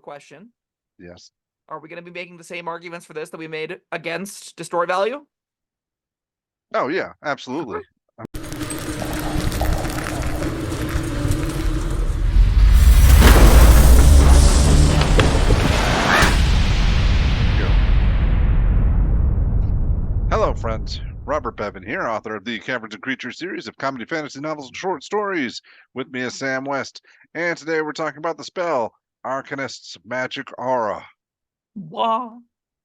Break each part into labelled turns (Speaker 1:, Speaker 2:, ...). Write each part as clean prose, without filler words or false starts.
Speaker 1: question.
Speaker 2: Yes.
Speaker 1: Are we going to be making the same arguments for this that we made against Destroy Value?
Speaker 2: Oh, yeah, absolutely. Hello, friends. Robert Bevan here, author of the Caverns Creatures series of comedy, fantasy novels, and short stories. With me is Sam West, and today we're talking about the spell Arcanist's Magic Aura.
Speaker 1: Wow.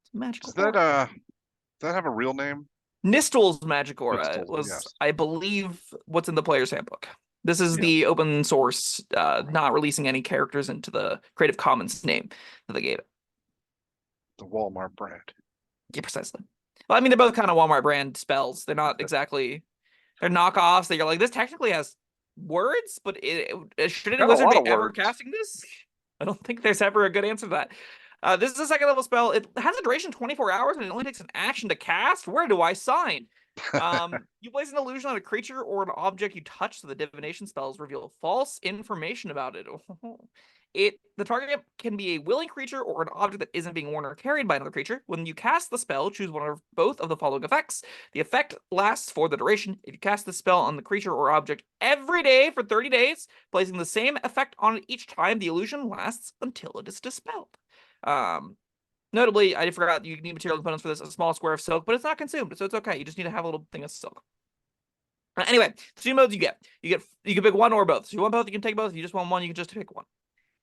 Speaker 1: It's magical.
Speaker 2: Does that have a real name?
Speaker 1: Nistel's Magic Aura
Speaker 2: Nistel,
Speaker 1: was,
Speaker 2: yes.
Speaker 1: I believe, what's in the player's handbook. This is
Speaker 2: Yeah.
Speaker 1: the open source, not releasing any characters into the Creative Commons name that they gave it.
Speaker 2: The Walmart brand.
Speaker 1: Yeah, precisely. Well, I mean, they're both kind of Walmart brand spells. They're not exactly, they're knockoffs that you're like, this technically has words, but should any
Speaker 2: Got a
Speaker 1: wizard
Speaker 2: lot
Speaker 1: be
Speaker 2: of
Speaker 1: ever
Speaker 2: words.
Speaker 1: casting this? I don't think there's ever a good answer to that. This is a second level spell. It has a duration 24 hours, and it only takes an action to cast. Where do I sign? You place an illusion on a creature or an object you touch, so the divination spells reveal false information about it. The target can be a willing creature or an object that isn't being worn or carried by another creature. When you cast the spell, choose one or both of the following effects. The effect lasts for the duration. If you cast the spell on the creature or object every day for 30 days, placing the same effect on it each time, the illusion lasts until it is dispelled. Notably, I forgot you need material components for this, a small square of silk, but it's not consumed, so it's okay. You just need to have a little thing of silk. Anyway, two modes you get. You can pick one or both. So you want both, you can take both. If you just want one, you can just pick one.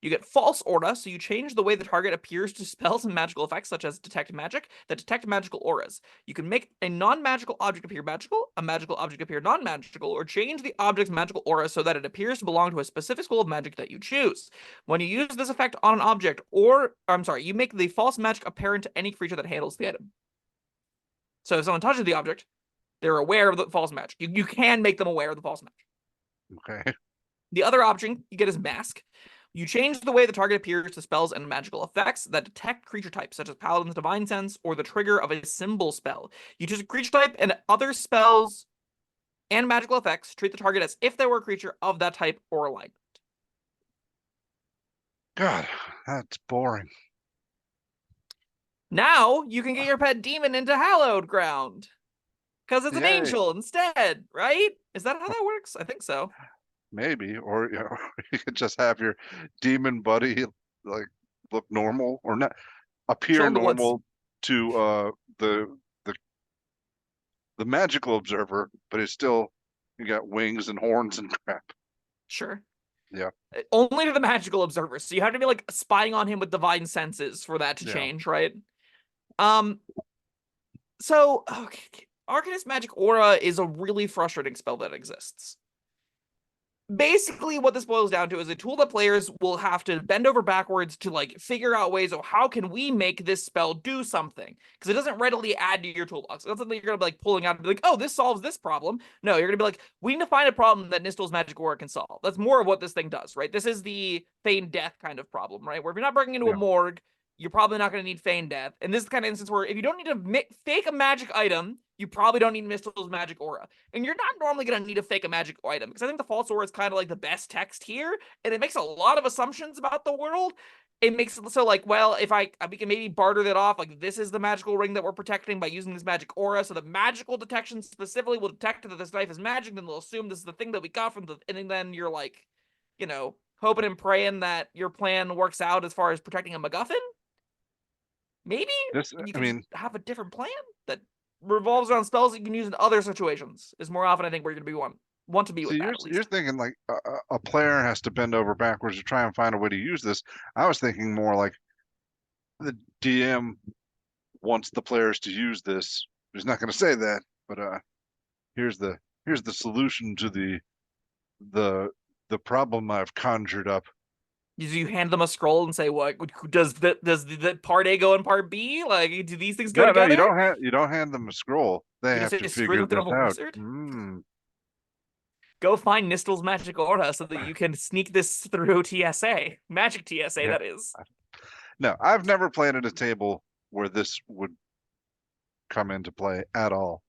Speaker 1: You get false aura, so you change the way the target appears to spells and magical effects, such as detect magic, that detect magical auras. You can make a non-magical object appear magical, a magical object appear non-magical, or change the object's magical aura so that it appears to belong to a specific school of magic that you choose. When you use this effect on an object, you make the false magic apparent to any creature that handles the item. So if someone touches the object, they're aware of the false magic. You can make them aware of the false magic.
Speaker 2: Okay.
Speaker 1: The other option you get is mask. You change the way the target appears to spells and magical effects that detect creature types, such as Paladin's Divine Sense or the trigger of a symbol spell. You choose a creature type, and other spells and magical effects treat the target as if they were a creature of that type or alignment.
Speaker 2: God, that's boring.
Speaker 1: Now you can get your pet demon into hallowed ground. Because it's an angel instead, right? Is that how that works? I think so.
Speaker 2: Maybe, or you could just have your demon buddy like look normal or not appear normal to the magical observer, but it's still you got wings and horns and crap. Sure. Yeah.
Speaker 1: Only to the magical observer. So you have to be like spying on him with divine senses for that to change, right? So okay, Arcanist Magic Aura is a really frustrating spell that exists. Basically, what this boils down to is a tool that players will have to bend over backwards to like figure out ways of how can we make this spell do something, because it doesn't readily add to your toolbox. It's not something you're gonna be like pulling out and be like, oh, this solves this problem. No, you're gonna be like, we need to find a problem that Nistel's Magic Aura can solve. That's more of what this thing does, right? This is the feign death kind of problem, right? Where if you're not breaking into a morgue, you're probably not going to need feign death. And this is the kind of instance where if you don't need to fake a magic item, you probably don't need Nistel's Magic Aura. And you're not normally going to need to fake a magic item, because I think the false aura is kind of like the best text here, and it makes a lot of assumptions about the world. It makes it so like, well, if we can maybe barter that off, like this is the magical ring that we're protecting by using this magic aura, so the magical detection specifically will detect that this knife is magic, then they'll assume this is the thing that we got from the, and then you're like, you know, hoping and praying that your plan works out as far as protecting a MacGuffin. Maybe you can have a different plan that revolves around spells that you can use in other situations. Is more often, I think, where you're going to be want to be with that.
Speaker 2: You're thinking like a player has to bend over backwards to try and find a way to use this. I was thinking more like the DM wants the players to use this. He's not going to say that, but here's the solution to the problem I've conjured up.
Speaker 1: You hand them a scroll and say, "What does the part A go in part B? Like, do these things go together?"
Speaker 2: No, you don't hand them a scroll. They have to figure this out.
Speaker 1: Go find Nistel's Magic Aura so that you can sneak this through TSA, Magic TSA. That is.
Speaker 2: No, I've never played at a table where this would come into play at all.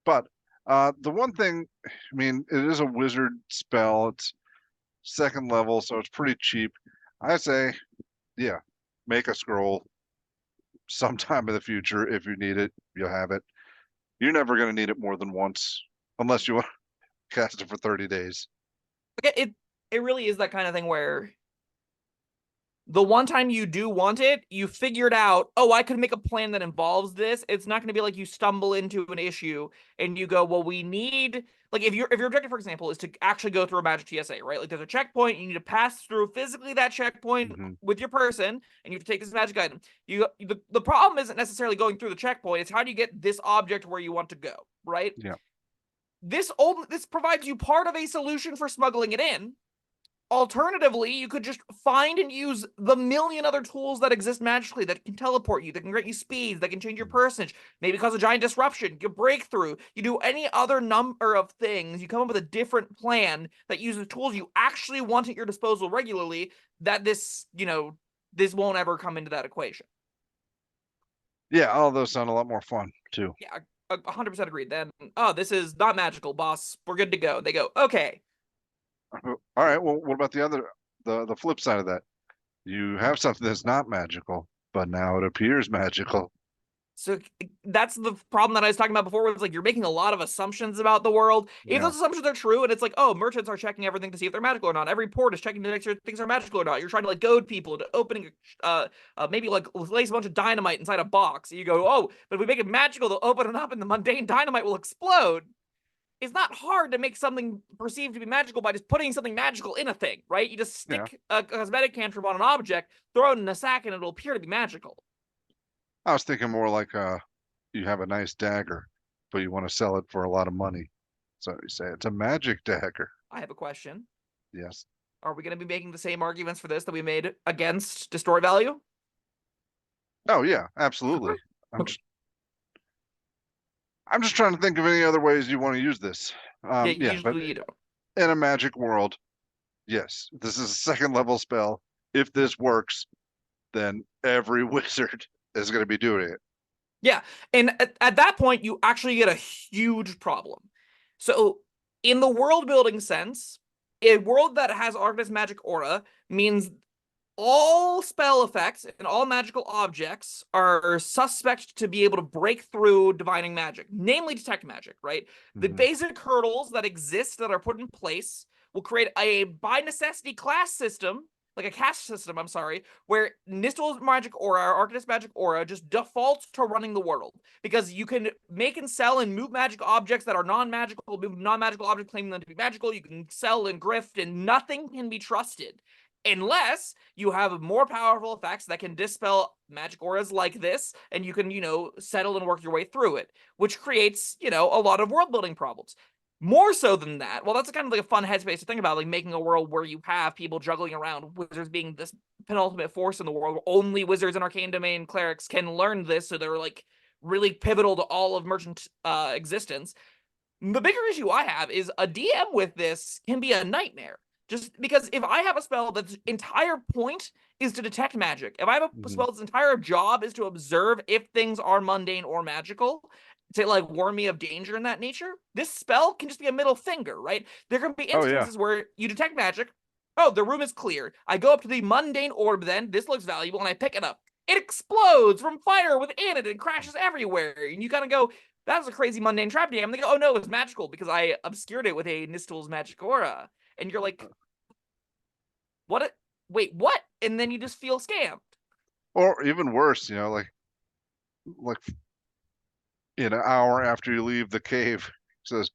Speaker 2: But the one thing, I mean, it is a wizard spell. It's second level, so it's pretty cheap. I say Yeah, make a scroll sometime in the future. If you need it, you'll have it. You're never going to need it more than once, unless you want to cast it for 30 days.
Speaker 1: Okay, it really is that kind of thing where the one time you do want it, you figured out, oh, I could make a plan that involves this. It's not going to be like you stumble into an issue and you go, well, we need, like, if your objective, for example, is to actually go through a magic TSA, right? Like, there's a checkpoint, you need to pass through physically that checkpoint
Speaker 2: Hmm.
Speaker 1: with your person, and you have to take this magic item. The problem isn't necessarily going through the checkpoint; it's how do you get this object where you want to go, right?
Speaker 2: Yeah.
Speaker 1: This provides you part of a solution for smuggling it in. Alternatively, you could just find and use the million other tools that exist magically that can teleport you, that can grant you speeds, that can change your personage, maybe cause a giant disruption, you breakthrough. You do any other number of things. You come up with a different plan that uses tools you actually want at your disposal regularly. That this won't ever come into that equation.
Speaker 2: Yeah, all those sound a lot more fun too.
Speaker 1: Yeah, 100% agreed. Then, oh, this is not magical, boss. We're good to go. They go, okay.
Speaker 2: All right. Well, what about the flip side of that? You have something that's not magical, but now it appears magical.
Speaker 1: So that's the problem that I was talking about before, where it's like you're making a lot of assumptions about the world. If
Speaker 2: Yeah.
Speaker 1: those assumptions are true, and it's like, oh, merchants are checking everything to see if they're magical or not. Every port is checking to make sure things are magical or not. You're trying to like goad people into opening, maybe like place a bunch of dynamite inside a box. And you go, oh, but if we make it magical, they'll open it up and the mundane dynamite will explode. It's not hard to make something perceived to be magical by just putting something magical in a thing, right? You just
Speaker 2: Yeah.
Speaker 1: stick a cosmetic cantrip on an object, throw it in a sack, and it'll appear to be magical.
Speaker 2: I was thinking more like you have a nice dagger, but you want to sell it for a lot of money. So you say it's a magic dagger.
Speaker 1: I have a question.
Speaker 2: Yes.
Speaker 1: Are we going to be making the same arguments for this that we made against destroy value?
Speaker 2: Oh yeah, absolutely. I'm just I'm just trying to think of any other ways you want to use this.
Speaker 1: Yeah,
Speaker 2: Yeah, but
Speaker 1: usually you don't.
Speaker 2: in a magic world, yes, this is a second level spell. If this works, then every wizard is going to be doing it.
Speaker 1: Yeah, and at that point, you actually get a huge problem. So, in the world building sense, a world that has Arcanist magic aura means all spell effects and all magical objects are suspect to be able to break through divining magic, namely detect magic, right? The
Speaker 2: Hmm.
Speaker 1: basic hurdles that exist that are put in place will create a by necessity class system, like a caste system, I'm sorry, where Nistel's magic aura or Arcanist magic aura just defaults to running the world because you can make and sell and move magic objects that are non-magical, move non-magical objects claiming them to be magical. You can sell and grift, and nothing can be trusted unless you have more powerful effects that can dispel magic auras like this, and you can, settle and work your way through it, which creates, a lot of world building problems. More so than that, well, that's kind of like a fun headspace to think about, like making a world where you have people juggling around, wizards being this penultimate force in the world, where only wizards and arcane domain clerics can learn this, so they're like really pivotal to all of merchant existence. The bigger issue I have is a DM with this can be a nightmare. Just because if I have a spell that's entire point is to detect magic, if I have a
Speaker 2: Hmm.
Speaker 1: spell that's entire job is to observe if things are mundane or magical, to like warn me of danger in that nature, this spell can just be a middle finger, right? There can be
Speaker 2: Oh yeah.
Speaker 1: instances where you detect magic. Oh, the room is clear. I go up to the mundane orb, then this looks valuable, and I pick it up. It explodes from fire within it and crashes everywhere. And you kind of go, that was a crazy mundane trap DM. And they go, oh no, it's magical because I obscured it with a Nistel's magic aura. And you're like, what? Wait, what? And then you just feel scammed.
Speaker 2: Or even worse, like in an hour after you leave the cave, says,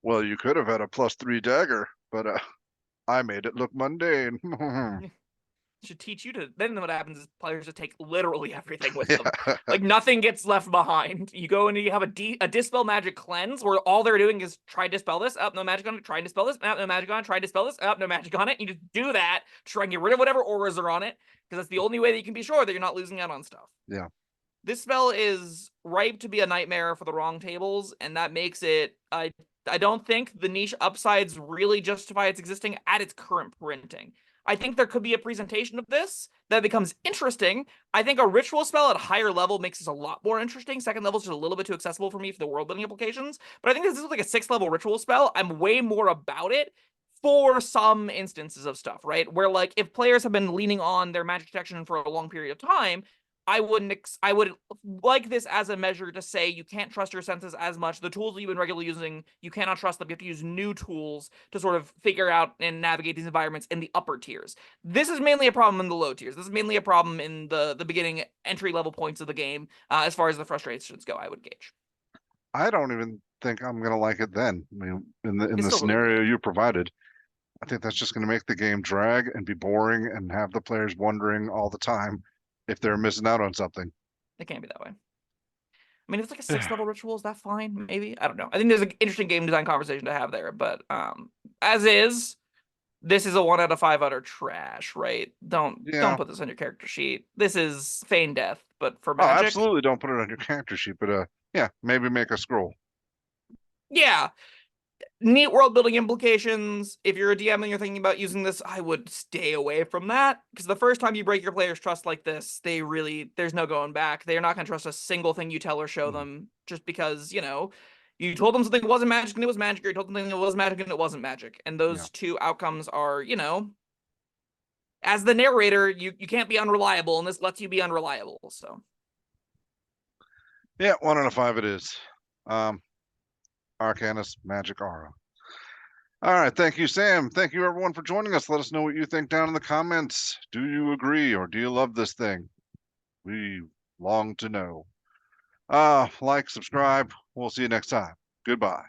Speaker 2: "Well, you could have had a +3 dagger, but I made it look mundane."
Speaker 1: Should teach you to. Then what happens is players just take literally everything with them.
Speaker 2: Yeah.
Speaker 1: Like nothing gets left behind. You go and you have a dispel magic cleanse where all they're doing is try to dispel this. Up, no magic on it. Try and dispel this. Up, no magic on it. Try to dispel this. Up, no magic on it. You just do that to try and get rid of whatever auras are on it, because that's the only way that you can be sure that you're not losing out on stuff.
Speaker 2: Yeah.
Speaker 1: This spell is ripe to be a nightmare for the wrong tables, and that makes it. I don't think the niche upsides really justify its existing at its current printing. I think there could be a presentation of this that becomes interesting. I think a ritual spell at a higher level makes this a lot more interesting. Second level is just a little bit too accessible for me for the world building implications. But I think this is like a 6th level ritual spell. I'm way more about it for some instances of stuff, right? Where like if players have been leaning on their magic detection for a long period of time, I would like this as a measure to say you can't trust your senses as much. The tools that you've been regularly using, you cannot trust them. You have to use new tools to sort of figure out and navigate these environments in the upper tiers. This is mainly a problem in the low tiers. This is mainly a problem in the beginning entry level points of the game, as far as the frustrations go, I would gauge.
Speaker 2: I don't even think I'm gonna like it then. I mean, in
Speaker 1: It's
Speaker 2: the
Speaker 1: still really
Speaker 2: scenario
Speaker 1: weird.
Speaker 2: you provided, I think that's just gonna make the game drag and be boring and have the players wondering all the time if they're missing out on something.
Speaker 1: It can't be that way. I mean, if it's like a 6th level ritual, is that fine? Maybe. I don't know. I think there's an interesting game design conversation to have there, but as is, this is a 1 out of 5 utter trash, right? Don't
Speaker 2: Yeah.
Speaker 1: put this on your character sheet. This is feign death, but for
Speaker 2: Oh,
Speaker 1: magic.
Speaker 2: absolutely don't put it on your character sheet, but yeah, maybe make a scroll.
Speaker 1: Yeah, neat world building implications. If you're a DM and you're thinking about using this, I would stay away from that because the first time you break your players' trust like this, there's no going back. They're not going to trust a single thing you tell or show
Speaker 2: Mm,
Speaker 1: them just because, you told them something wasn't magic and it was magic, or you told them something that was magic and it wasn't magic. And
Speaker 2: yeah.
Speaker 1: those two outcomes are, as the narrator, you can't be unreliable, and this lets you be unreliable. So
Speaker 2: Yeah, 1 out of 5 it is. Um, Arcanist Magic Aura. All right, thank you, Sam. Thank you, everyone, for joining us. Let us know what you think down in the comments. Do you agree or do you love this thing? We long to know. Like, subscribe. We'll see you next time. Goodbye.